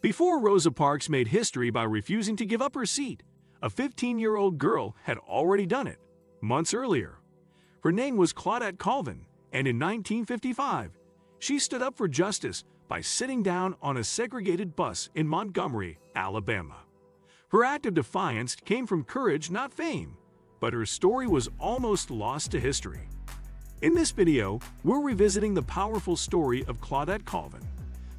Before Rosa Parks made history by refusing to give up her seat, a 15-year-old girl had already done it, months earlier. Her name was Claudette Colvin, and in 1955, she stood up for justice by sitting down on a segregated bus in Montgomery, Alabama. Her act of defiance came from courage, not fame, but her story was almost lost to history. In this video, we're revisiting the powerful story of Claudette Colvin,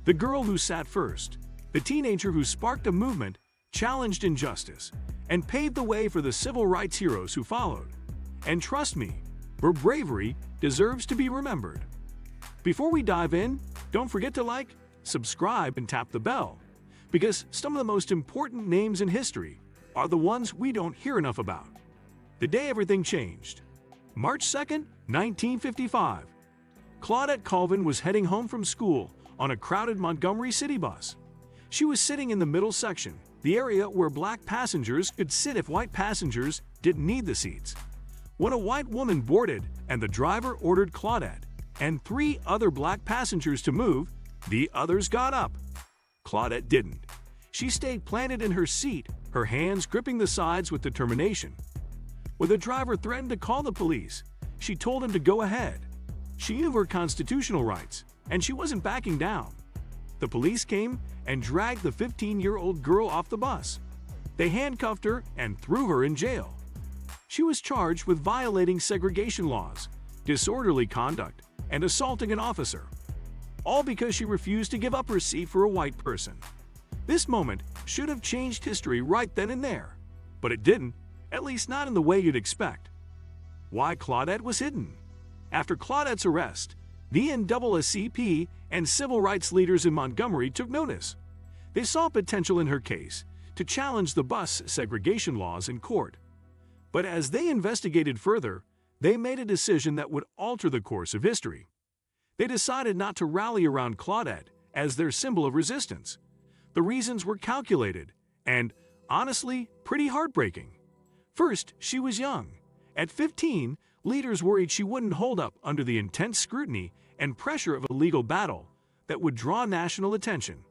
the girl who sat first, the teenager who sparked a movement, challenged injustice, and paved the way for the civil rights heroes who followed. And trust me, her bravery deserves to be remembered. Before we dive in, don't forget to like, subscribe, and tap the bell, because some of the most important names in history are the ones we don't hear enough about. The day everything changed. March 2nd, 1955. Claudette Colvin was heading home from school on a crowded Montgomery city bus. She was sitting in the middle section, the area where black passengers could sit if white passengers didn't need the seats. When a white woman boarded and the driver ordered Claudette and 3 other black passengers to move, the others got up. Claudette didn't. She stayed planted in her seat, her hands gripping the sides with determination. When the driver threatened to call the police, she told him to go ahead. She knew her constitutional rights, and she wasn't backing down. The police came and dragged the 15-year-old girl off the bus. They handcuffed her and threw her in jail. She was charged with violating segregation laws, disorderly conduct, and assaulting an officer, all because she refused to give up her seat for a white person. This moment should have changed history right then and there, but it didn't, at least not in the way you'd expect. Why Claudette was hidden? After Claudette's arrest, the NAACP and civil rights leaders in Montgomery took notice. They saw potential in her case to challenge the bus segregation laws in court. But as they investigated further, they made a decision that would alter the course of history. They decided not to rally around Claudette as their symbol of resistance. The reasons were calculated and, honestly, pretty heartbreaking. First, she was young. At 15, leaders worried she wouldn't hold up under the intense scrutiny and pressure of a legal battle that would draw national attention.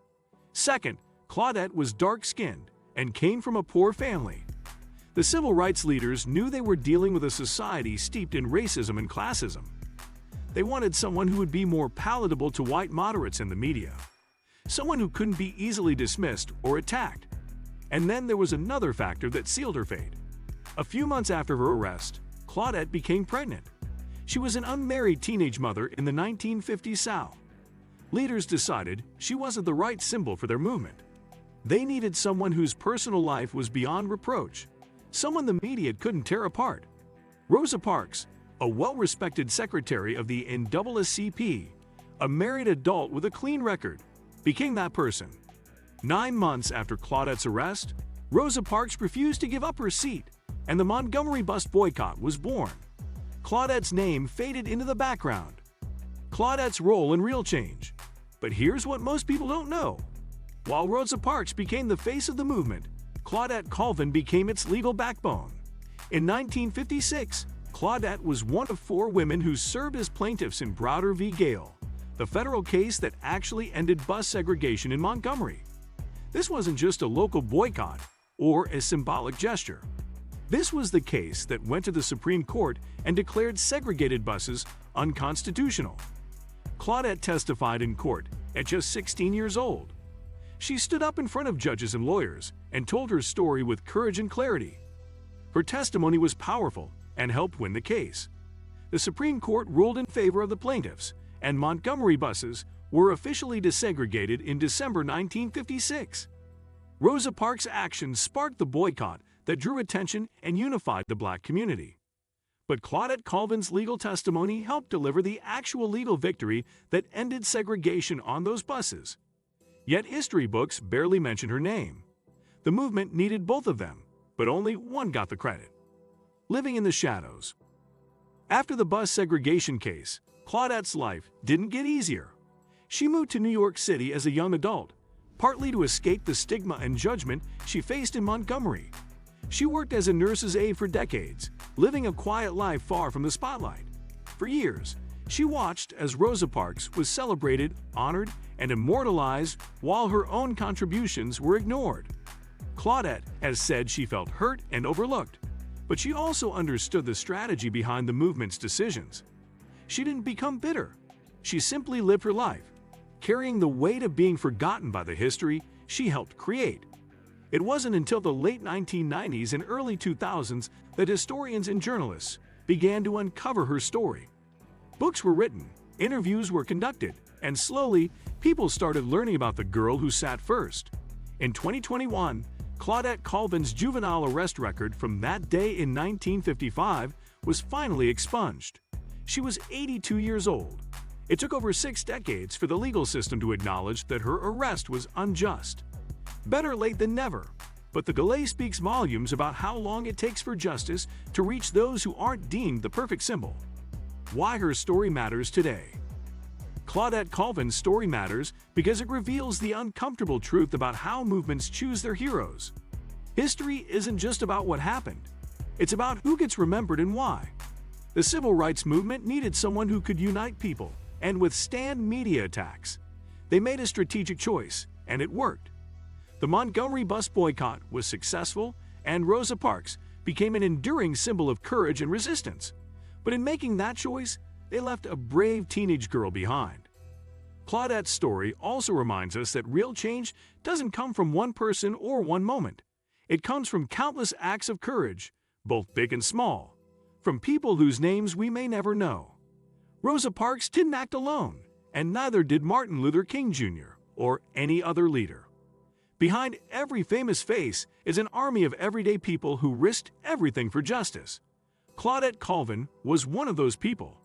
Second, Claudette was dark-skinned and came from a poor family. The civil rights leaders knew they were dealing with a society steeped in racism and classism. They wanted someone who would be more palatable to white moderates in the media, someone who couldn't be easily dismissed or attacked. And then there was another factor that sealed her fate. A few months after her arrest, Claudette became pregnant. She was an unmarried teenage mother in the 1950s South. Leaders decided she wasn't the right symbol for their movement. They needed someone whose personal life was beyond reproach, someone the media couldn't tear apart. Rosa Parks, a well-respected secretary of the NAACP, a married adult with a clean record, became that person. 9 months after Claudette's arrest, Rosa Parks refused to give up her seat, and the Montgomery bus boycott was born. Claudette's name faded into the background. Claudette's role in real change. But here's what most people don't know. While Rosa Parks became the face of the movement, Claudette Colvin became its legal backbone. In 1956, Claudette was one of 4 women who served as plaintiffs in Browder v. Gale, the federal case that actually ended bus segregation in Montgomery. This wasn't just a local boycott or a symbolic gesture. This was the case that went to the Supreme Court and declared segregated buses unconstitutional. Claudette testified in court at just 16 years old. She stood up in front of judges and lawyers and told her story with courage and clarity. Her testimony was powerful and helped win the case. The Supreme Court ruled in favor of the plaintiffs, and Montgomery buses were officially desegregated in December 1956. Rosa Parks' actions sparked the boycott that drew attention and unified the black community. But Claudette Colvin's legal testimony helped deliver the actual legal victory that ended segregation on those buses. Yet history books barely mention her name. The movement needed both of them, but only one got the credit. Living in the shadows. After the bus segregation case, Claudette's life didn't get easier. She moved to New York City as a young adult, partly to escape the stigma and judgment she faced in Montgomery. She worked as a nurse's aide for decades, living a quiet life far from the spotlight. For years, She watched as Rosa Parks was celebrated, honored, and immortalized while her own contributions were ignored. Claudette has said she felt hurt and overlooked, but she also understood the strategy behind the movement's decisions. She didn't become bitter. She simply lived her life, carrying the weight of being forgotten by the history she helped create. It wasn't until the late 1990s and early 2000s that historians and journalists began to uncover her story. Books were written, interviews were conducted, and slowly, people started learning about the girl who sat first. In 2021, Claudette Colvin's juvenile arrest record from that day in 1955 was finally expunged. She was 82 years old. It took over 6 decades for the legal system to acknowledge that her arrest was unjust. Better late than never, but the delay speaks volumes about how long it takes for justice to reach those who aren't deemed the perfect symbol. Why her story matters today. Claudette Colvin's story matters because it reveals the uncomfortable truth about how movements choose their heroes. History isn't just about what happened. It's about who gets remembered and why. The civil rights movement needed someone who could unite people and withstand media attacks. They made a strategic choice, and it worked. The Montgomery bus boycott was successful, and Rosa Parks became an enduring symbol of courage and resistance. But in making that choice, they left a brave teenage girl behind. Claudette's story also reminds us that real change doesn't come from one person or one moment. It comes from countless acts of courage, both big and small, from people whose names we may never know. Rosa Parks didn't act alone, and neither did Martin Luther King Jr. or any other leader. Behind every famous face is an army of everyday people who risked everything for justice. Claudette Colvin was one of those people.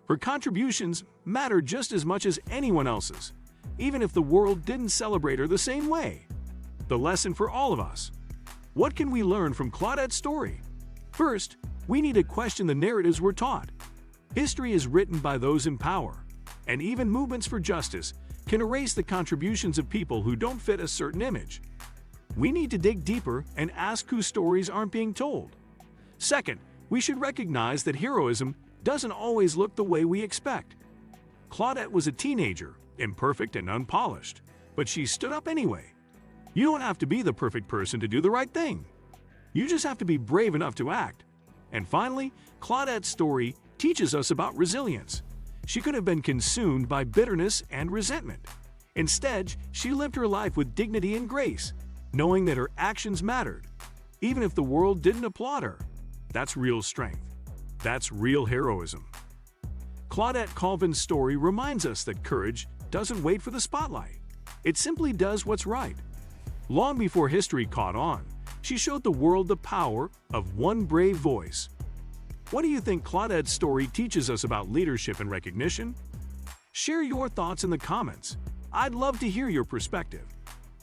Her contributions mattered just as much as anyone else's, even if the world didn't celebrate her the same way. The lesson for all of us. What can we learn from Claudette's story? First, we need to question the narratives we're taught. History is written by those in power, and even movements for justice can erase the contributions of people who don't fit a certain image. We need to dig deeper and ask whose stories aren't being told. Second, we should recognize that heroism doesn't always look the way we expect. Claudette was a teenager, imperfect and unpolished, but she stood up anyway. You don't have to be the perfect person to do the right thing. You just have to be brave enough to act. And finally, Claudette's story teaches us about resilience. She could have been consumed by bitterness and resentment. Instead, she lived her life with dignity and grace, knowing that her actions mattered, even if the world didn't applaud her. That's real strength. That's real heroism. Claudette Colvin's story reminds us that courage doesn't wait for the spotlight. It simply does what's right. Long before history caught on, she showed the world the power of one brave voice. What do you think Claudette's story teaches us about leadership and recognition? Share your thoughts in the comments. I'd love to hear your perspective.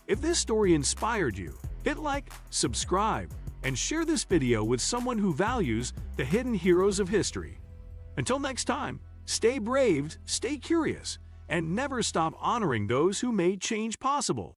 If this story inspired you, hit like, subscribe, and share this video with someone who values the hidden heroes of history. Until next time, stay brave, stay curious, and never stop honoring those who made change possible.